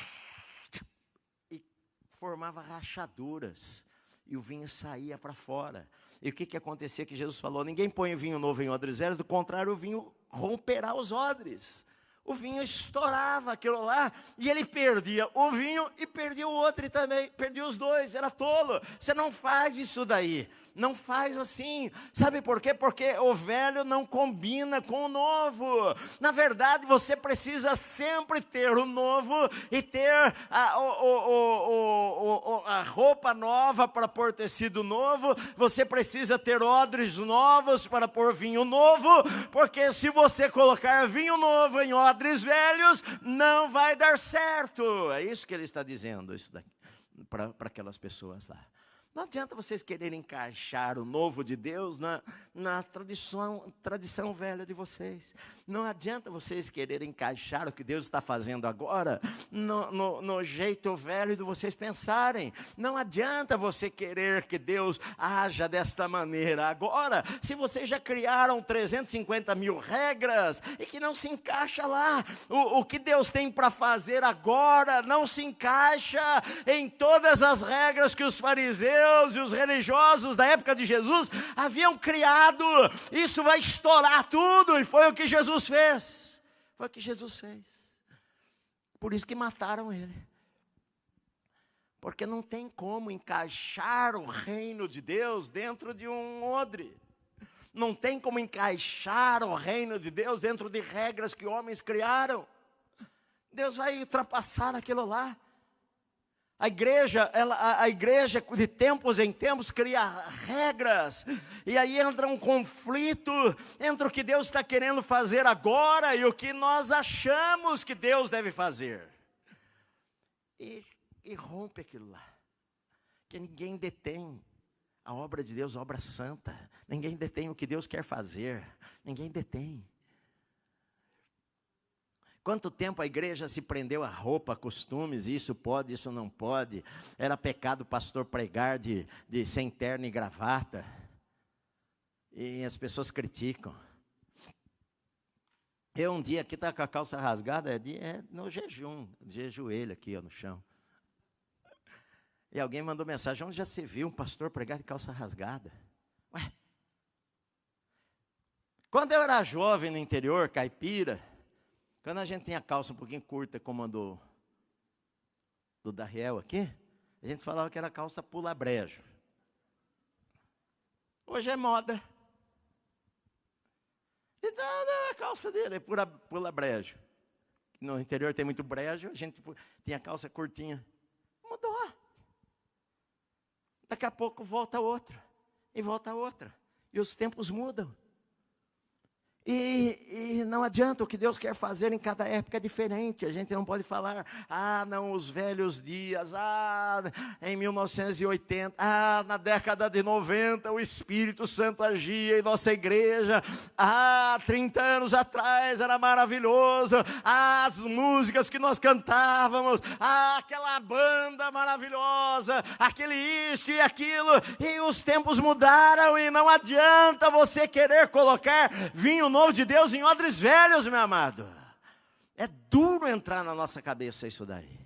e formava rachaduras, e o vinho saía para fora. E o que acontecia? Que Jesus falou, ninguém põe vinho novo em odres velhos, do contrário, o vinho romperá os odres. O vinho estourava aquilo lá, e ele perdia o vinho e perdia o outro também, perdia os dois, era tolo. Você não faz isso daí. Não faz assim. Sabe por quê? Porque o velho não combina com o novo. Na verdade, você precisa sempre ter o novo e ter a roupa nova para pôr tecido novo. Você precisa ter odres novos para pôr vinho novo, porque se você colocar vinho novo em odres velhos, não vai dar certo. É isso que ele está dizendo, isso daqui, para aquelas pessoas lá. Não adianta vocês quererem encaixar o novo de Deus na tradição velha de vocês. Não adianta vocês quererem encaixar o que Deus está fazendo agora no jeito velho de vocês pensarem. Não adianta você querer que Deus haja desta maneira agora, se vocês já criaram 350 mil regras e que não se encaixa lá. O que Deus tem para fazer agora não se encaixa em todas as regras que os fariseus e os religiosos da época de Jesus haviam criado. Isso vai estourar tudo, e foi o que Jesus fez. Foi o que Jesus fez. Por isso que mataram ele. Porque não tem como encaixar o reino de Deus dentro de um odre. Não tem como encaixar o reino de Deus dentro de regras que homens criaram. Deus vai ultrapassar aquilo lá. A igreja de tempos em tempos cria regras, e aí entra um conflito entre o que Deus está querendo fazer agora e o que nós achamos que Deus deve fazer. E rompe aquilo lá, que ninguém detém a obra de Deus, a obra santa. Ninguém detém o que Deus quer fazer, ninguém detém. Quanto tempo a igreja se prendeu a roupa, a costumes, isso pode, isso não pode. Era pecado o pastor pregar de sem terno e gravata. E as pessoas criticam. Eu um dia aqui estava com a calça rasgada, no jejum, de joelho aqui ó, no chão. E alguém mandou mensagem: onde já se viu um pastor pregar de calça rasgada? Ué. Quando eu era jovem no interior, caipira, quando a gente tinha a calça um pouquinho curta, como a do Dariel aqui, a gente falava que era calça pula-brejo. Hoje é moda. Então, a calça dele é pula-brejo. No interior tem muito brejo, a gente tinha a calça curtinha. Mudou. Daqui a pouco volta outra, e volta outra. E os tempos mudam. E não adianta, o que Deus quer fazer em cada época é diferente. A gente não pode falar: não, os velhos dias, em 1980, na década de 90, o Espírito Santo agia em nossa igreja, 30 anos atrás era maravilhoso, as músicas que nós cantávamos, aquela banda maravilhosa, aquele isso e aquilo, e os tempos mudaram, e não adianta você querer colocar vinho novo de Deus em odres velhos, meu amado. É duro entrar na nossa cabeça isso daí,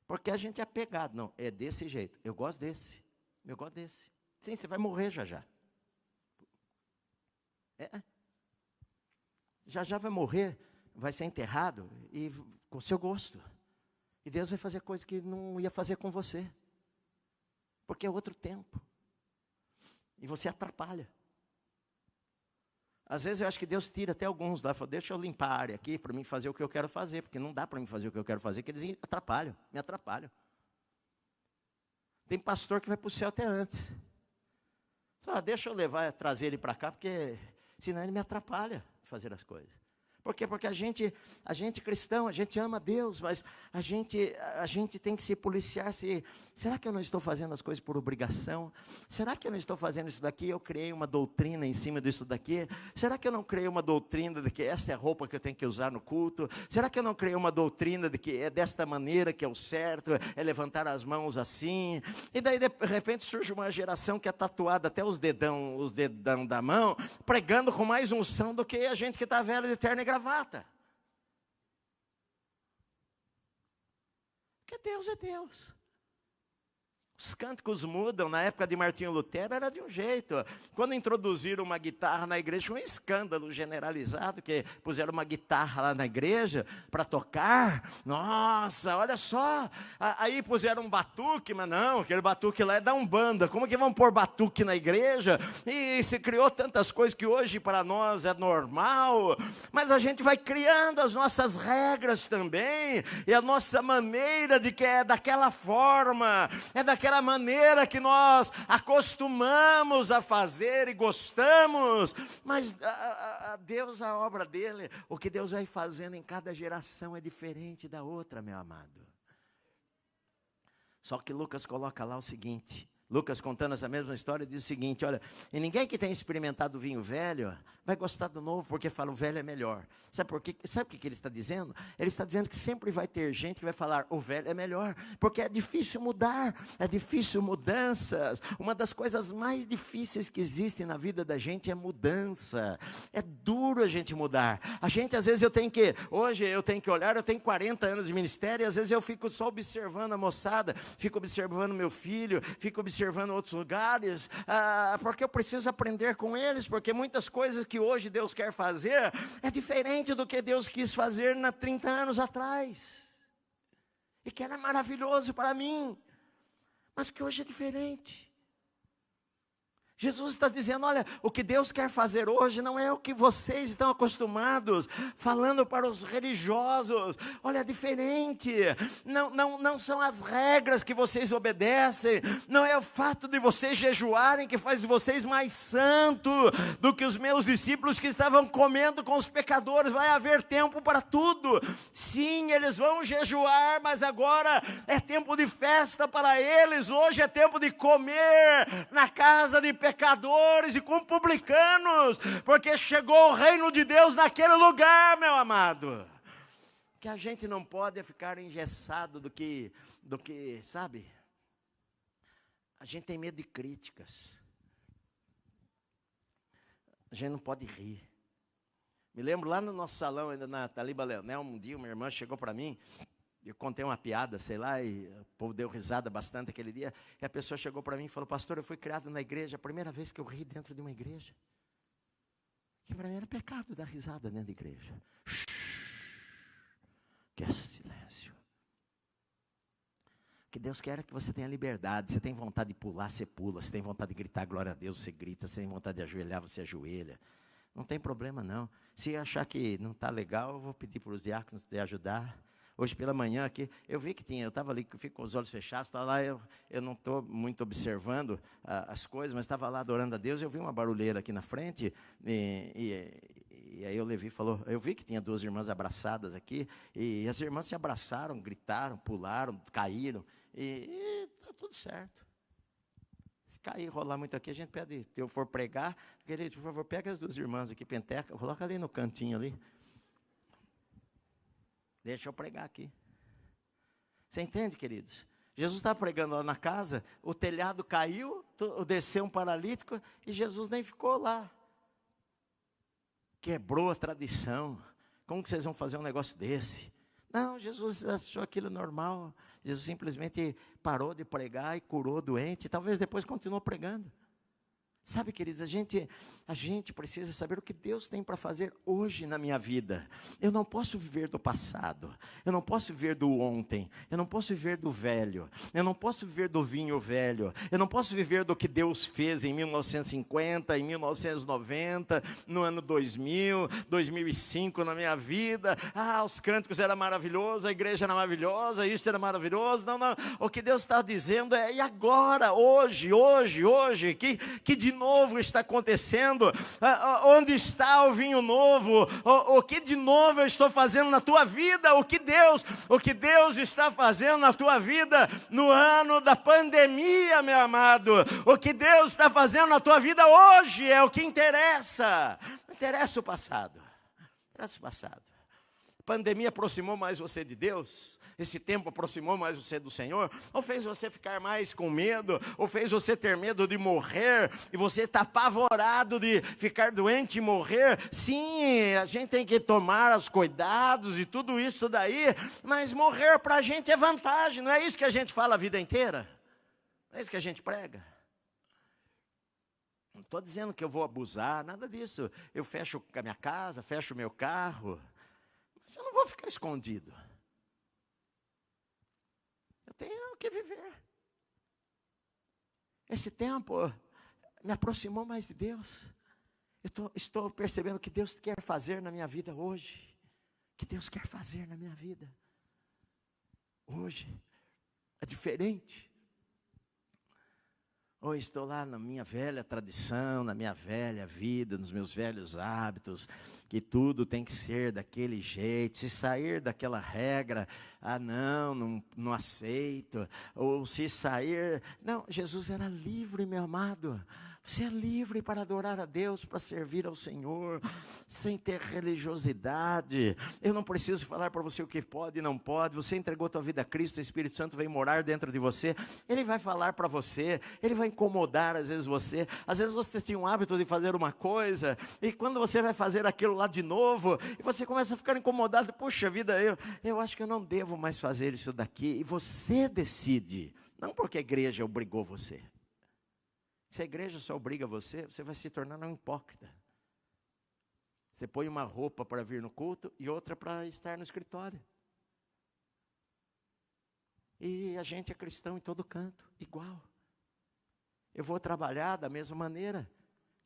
porque a gente é apegado. Não, é desse jeito, eu gosto desse. Sim, você vai morrer já. Já vai morrer, vai ser enterrado, e com o seu gosto. E Deus vai fazer coisa que não ia fazer com você, porque é outro tempo, e você atrapalha. Às vezes eu acho que Deus tira até alguns lá, fala: deixa eu limpar a área aqui para mim fazer o que eu quero fazer, porque não dá para mim fazer o que eu quero fazer, porque eles me atrapalham. Tem pastor que vai para o céu até antes. Você fala: deixa eu trazer ele para cá, porque senão ele me atrapalha de fazer as coisas. Por quê? Porque a gente cristão, a gente ama Deus, mas a gente tem que se policiar. Será que eu não estou fazendo as coisas por obrigação? Será que eu não estou fazendo isso daqui? Eu criei uma doutrina em cima disso daqui? Será que eu não criei uma doutrina de que esta é a roupa que eu tenho que usar no culto? Será que eu não criei uma doutrina de que é desta maneira que é o certo, é levantar as mãos assim? E daí de repente surge uma geração que é tatuada até os dedão da mão, pregando com mais unção do que a gente que está velho de terno e gravata. Porque Deus é Deus. Os cânticos mudam. Na época de Martinho Lutero era de um jeito. Quando introduziram uma guitarra na igreja, foi um escândalo generalizado, que puseram uma guitarra lá na igreja para tocar. Nossa, olha só. Aí puseram um batuque, mas não, aquele batuque lá é da Umbanda. Como que vão pôr batuque na igreja? E se criou tantas coisas que hoje para nós é normal. Mas a gente vai criando as nossas regras também. E a nossa maneira de que é daquela forma, é daquela maneira que nós acostumamos a fazer e gostamos, mas a Deus, a obra dele, o que Deus vai fazendo em cada geração é diferente da outra, meu amado. Só que Lucas coloca lá o seguinte, Lucas contando essa mesma história diz o seguinte, olha, e ninguém que tenha experimentado o vinho velho vai gostar do novo, porque fala o velho é melhor. Sabe por quê? Sabe o que ele está dizendo? Ele está dizendo que sempre vai ter gente que vai falar o velho é melhor, porque é difícil mudar, é difícil mudanças. Uma das coisas mais difíceis que existem na vida da gente é mudança. É duro a gente mudar. A gente, às vezes, hoje eu tenho que olhar, eu tenho 40 anos de ministério, e às vezes eu fico só observando a moçada, fico observando meu filho, fico observando outros lugares, porque eu preciso aprender com eles, porque muitas coisas que hoje Deus quer fazer, é diferente do que Deus quis fazer 30 anos atrás, e que era maravilhoso para mim, mas que hoje é diferente. Jesus está dizendo, olha, o que Deus quer fazer hoje não é o que vocês estão acostumados, falando para os religiosos, olha, é diferente, não são as regras que vocês obedecem, não é o fato de vocês jejuarem que faz de vocês mais santo do que os meus discípulos que estavam comendo com os pecadores. Vai haver tempo para tudo, sim, eles vão jejuar, mas agora é tempo de festa para eles, hoje é tempo de comer na casa de pecadores e com publicanos, porque chegou o reino de Deus naquele lugar, meu amado. Que a gente não pode ficar engessado do que, sabe? A gente tem medo de críticas. A gente não pode rir. Me lembro lá no nosso salão, ainda na Taliba Leonel, um dia uma irmã chegou para mim, eu contei uma piada, sei lá, e o povo deu risada bastante aquele dia, e a pessoa chegou para mim e falou, pastor, eu fui criado na igreja, a primeira vez que eu ri dentro de uma igreja. Que para mim era pecado dar risada dentro da igreja. Que é silêncio. O que Deus quer é que você tenha liberdade. Você tem vontade de pular, você pula. Você tem vontade de gritar glória a Deus, você grita. Você tem vontade de ajoelhar, você ajoelha. Não tem problema não. Se achar que não está legal, eu vou pedir para os diáconos te ajudar. Hoje pela manhã aqui, eu vi que tinha, eu estava ali, eu fico com os olhos fechados, estava lá, eu não estou muito observando as coisas, mas estava lá adorando a Deus, eu vi uma barulheira aqui na frente, e aí o Levi falou, eu vi que tinha duas irmãs abraçadas aqui, e as irmãs se abraçaram, gritaram, pularam, caíram, e está tudo certo. Se cair, rolar muito aqui, a gente pede, se eu for pregar, querido, por favor, pega as duas irmãs aqui, penteca, coloca ali no cantinho ali. Deixa eu pregar aqui. Você entende, queridos? Jesus está pregando lá na casa, o telhado caiu, desceu um paralítico, e Jesus nem ficou lá. Quebrou a tradição. Como que vocês vão fazer um negócio desse? Não, Jesus achou aquilo normal. Jesus simplesmente parou de pregar e curou o doente, e talvez depois continuou pregando. Sabe, queridos, a gente precisa saber o que Deus tem para fazer hoje na minha vida. Eu não posso viver do passado, eu não posso viver do ontem, eu não posso viver do velho, eu não posso viver do vinho velho, eu não posso viver do que Deus fez em 1950, em 1990, no ano 2000, 2005 na minha vida. Os cânticos eram maravilhosos, a igreja era maravilhosa, isso era maravilhoso. Não, o que Deus está dizendo é, e agora, hoje, que de novo está acontecendo? Onde está o vinho novo? O que de novo eu estou fazendo na tua vida? O que Deus está fazendo na tua vida no ano da pandemia, meu amado? O que Deus está fazendo na tua vida hoje é o que interessa. Não interessa o passado. Interessa o passado. A pandemia aproximou mais você de Deus? Esse tempo aproximou mais você do Senhor? Ou fez você ficar mais com medo? Ou fez você ter medo de morrer? E você está apavorado de ficar doente e morrer? Sim, a gente tem que tomar os cuidados e tudo isso daí. Mas morrer para a gente é vantagem. Não é isso que a gente fala a vida inteira? Não é isso que a gente prega. Não estou dizendo que eu vou abusar, nada disso. Eu fecho a minha casa, fecho o meu carro. Mas eu não vou ficar escondido. Eu tenho que viver. Esse tempo me aproximou mais de Deus. Estou percebendo o que Deus quer fazer na minha vida hoje. Que Deus quer fazer na minha vida hoje. É diferente. Ou estou lá na minha velha tradição, na minha velha vida, nos meus velhos hábitos, que tudo tem que ser daquele jeito. Se sair daquela regra, não aceito. Ou se sair... Não, Jesus era livre, meu amado. Você é livre para adorar a Deus, para servir ao Senhor, sem ter religiosidade. Eu não preciso falar para você o que pode e não pode. Você entregou a tua vida a Cristo, o Espírito Santo vem morar dentro de você. Ele vai falar para você, ele vai incomodar às vezes você. Às vezes você tinha um hábito de fazer uma coisa, e quando você vai fazer aquilo lá de novo, e você começa a ficar incomodado. Puxa vida, eu acho que eu não devo mais fazer isso daqui. E você decide, não porque a igreja obrigou você. Se a igreja só obriga você, você vai se tornar um hipócrita. Você põe uma roupa para vir no culto e outra para estar no escritório. E a gente é cristão em todo canto, igual. Eu vou trabalhar da mesma maneira.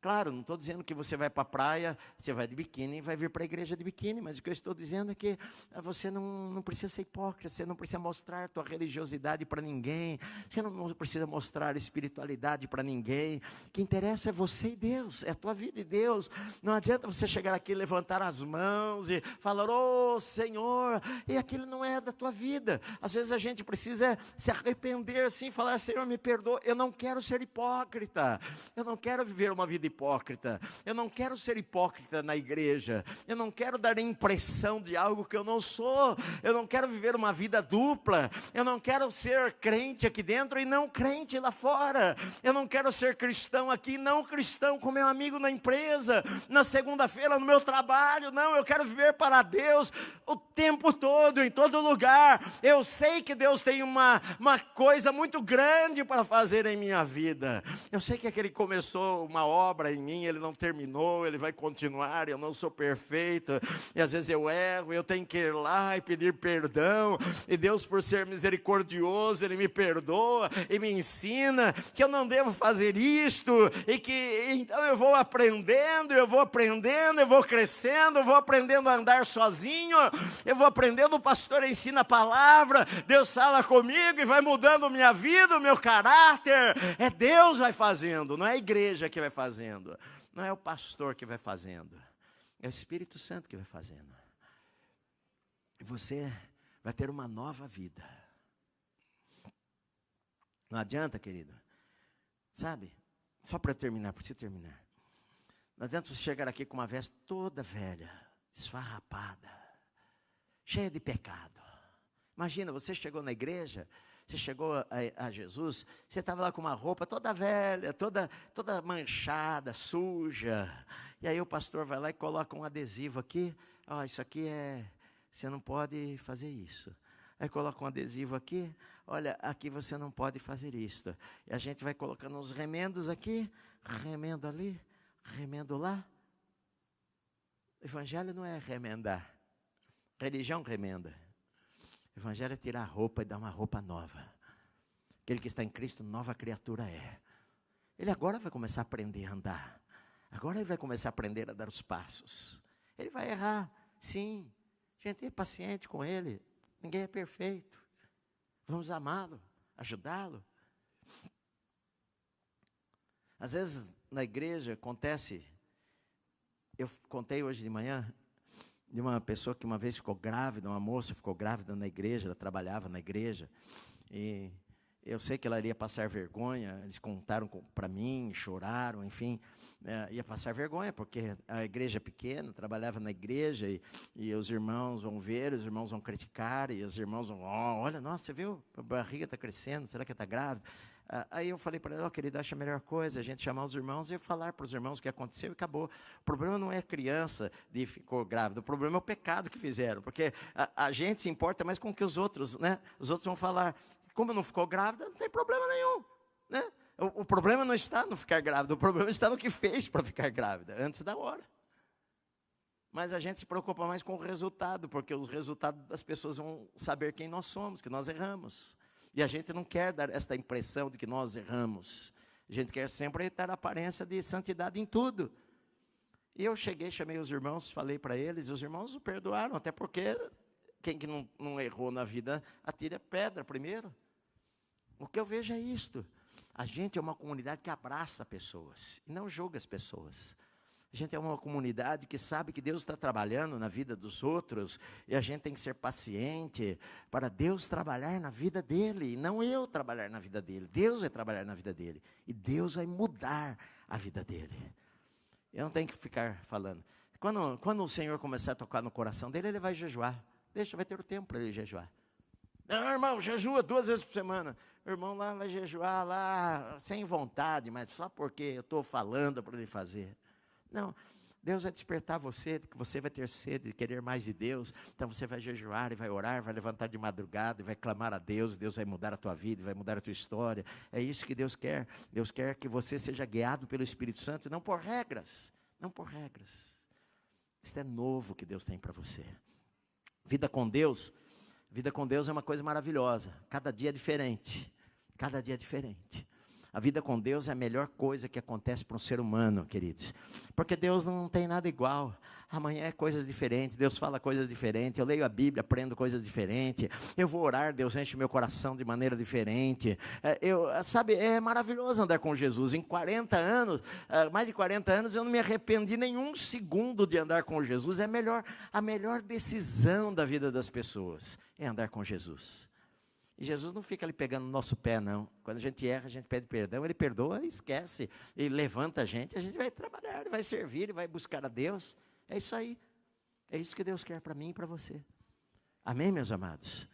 Claro, não estou dizendo que você vai para a praia, você vai de biquíni e vai vir para a igreja de biquíni, mas o que eu estou dizendo é que você não precisa ser hipócrita, você não precisa mostrar tua religiosidade para ninguém, você não precisa mostrar espiritualidade para ninguém. O que interessa é você e Deus, é a tua vida e Deus. Não adianta você chegar aqui, levantar as mãos e falar, oh Senhor, e aquilo não é da tua vida. Às vezes a gente precisa se arrepender assim, falar, Senhor, me perdoa, eu não quero ser hipócrita, eu não quero viver uma vida hipócrita, eu não quero ser hipócrita na igreja, eu não quero dar a impressão de algo que eu não sou, eu não quero viver uma vida dupla, eu não quero ser crente aqui dentro e não crente lá fora, eu não quero ser cristão aqui e não cristão com meu amigo na empresa, na segunda-feira no meu trabalho, não, eu quero viver para Deus o tempo todo, em todo lugar. Eu sei que Deus tem uma coisa muito grande para fazer em minha vida, eu sei que Ele começou uma obra em mim, Ele não terminou, Ele vai continuar, eu não sou perfeito, e às vezes eu erro, eu tenho que ir lá e pedir perdão, e Deus, por ser misericordioso, Ele me perdoa e me ensina que eu não devo fazer isto, e que então eu vou aprendendo, eu vou crescendo, eu vou aprendendo a andar sozinho, eu vou aprendendo, o pastor ensina a palavra, Deus fala comigo e vai mudando minha vida, o meu caráter. É Deus vai fazendo, não é a igreja que vai fazendo, não é o pastor que vai fazendo, é o Espírito Santo que vai fazendo. E você vai ter uma nova vida. Não adianta, querido, sabe, só para terminar, preciso terminar. Não adianta você chegar aqui com uma veste toda velha, esfarrapada, cheia de pecado. Imagina, você chegou na igreja, você chegou a Jesus, você estava lá com uma roupa toda velha, toda manchada, suja. E aí o pastor vai lá e coloca um adesivo aqui. Isso aqui você não pode fazer isso. Aí coloca um adesivo aqui, olha, aqui você não pode fazer isso. E a gente vai colocando uns remendos aqui, remendo ali, remendo lá. Evangelho não é remendar, religião remenda. Evangelho é tirar a roupa e dar uma roupa nova. Aquele que está em Cristo, nova criatura é. Ele agora vai começar a aprender a andar. Agora ele vai começar a aprender a dar os passos. Ele vai errar, sim. Gente, é paciente com ele. Ninguém é perfeito. Vamos amá-lo, ajudá-lo. Às vezes na igreja acontece, eu contei hoje de manhã, de uma pessoa que uma vez ficou grávida, uma moça ficou grávida na igreja, ela trabalhava na igreja, e eu sei que ela iria passar vergonha, eles contaram para mim, choraram, enfim, ia passar vergonha, porque a igreja é pequena, trabalhava na igreja, e os irmãos vão ver, os irmãos vão criticar, e os irmãos vão, olha, nossa, você viu, a barriga está crescendo, será que está grávida? Aí eu falei para ela, querida, acha a melhor coisa a gente chamar os irmãos e falar para os irmãos o que aconteceu e acabou. O problema não é a criança de ficou grávida, o problema é o pecado que fizeram, porque a gente se importa mais com o que os outros, né? Os outros vão falar, como não ficou grávida, não tem problema nenhum. Né? O problema não está no ficar grávida, o problema está no que fez para ficar grávida, antes da hora. Mas a gente se preocupa mais com o resultado, porque o resultado das pessoas vão saber quem nós somos, que nós erramos. E a gente não quer dar esta impressão de que nós erramos. A gente quer sempre ter a aparência de santidade em tudo. E eu cheguei, chamei os irmãos, falei para eles, e os irmãos o perdoaram, até porque quem que não errou na vida, atira pedra primeiro. O que eu vejo é isto. A gente é uma comunidade que abraça pessoas, e não julga as pessoas. A gente é uma comunidade que sabe que Deus está trabalhando na vida dos outros, e a gente tem que ser paciente para Deus trabalhar na vida dele, e não eu trabalhar na vida dele. Deus vai trabalhar na vida dele, e Deus vai mudar a vida dele. Eu não tenho que ficar falando. Quando o Senhor começar a tocar no coração dele, ele vai jejuar. Vai ter o tempo para ele jejuar. Não, irmão, jejua 2 vezes por semana. O irmão lá vai jejuar, lá, sem vontade, mas só porque eu estou falando para ele fazer. Não, Deus vai despertar você, que você vai ter sede de querer mais de Deus. Então você vai jejuar e vai orar, vai levantar de madrugada e vai clamar a Deus. Deus vai mudar a tua vida, vai mudar a tua história. É isso que Deus quer. Deus quer que você seja guiado pelo Espírito Santo, e não por regras. Não por regras. Isso é novo que Deus tem para você. Vida com Deus é uma coisa maravilhosa. Cada dia é diferente. Cada dia é diferente. A vida com Deus é a melhor coisa que acontece para um ser humano, queridos. Porque Deus não tem nada igual. Amanhã é coisas diferentes, Deus fala coisas diferentes. Eu leio a Bíblia, aprendo coisas diferentes. Eu vou orar, Deus enche meu coração de maneira diferente. É maravilhoso andar com Jesus. Em 40 anos, mais de 40 anos, eu não me arrependi nenhum segundo de andar com Jesus. A melhor decisão da vida das pessoas é andar com Jesus. E Jesus não fica ali pegando no nosso pé, não. Quando a gente erra, a gente pede perdão, Ele perdoa e esquece. Ele levanta a gente vai trabalhar, Ele vai servir, Ele vai buscar a Deus. É isso aí. É isso que Deus quer para mim e para você. Amém, meus amados?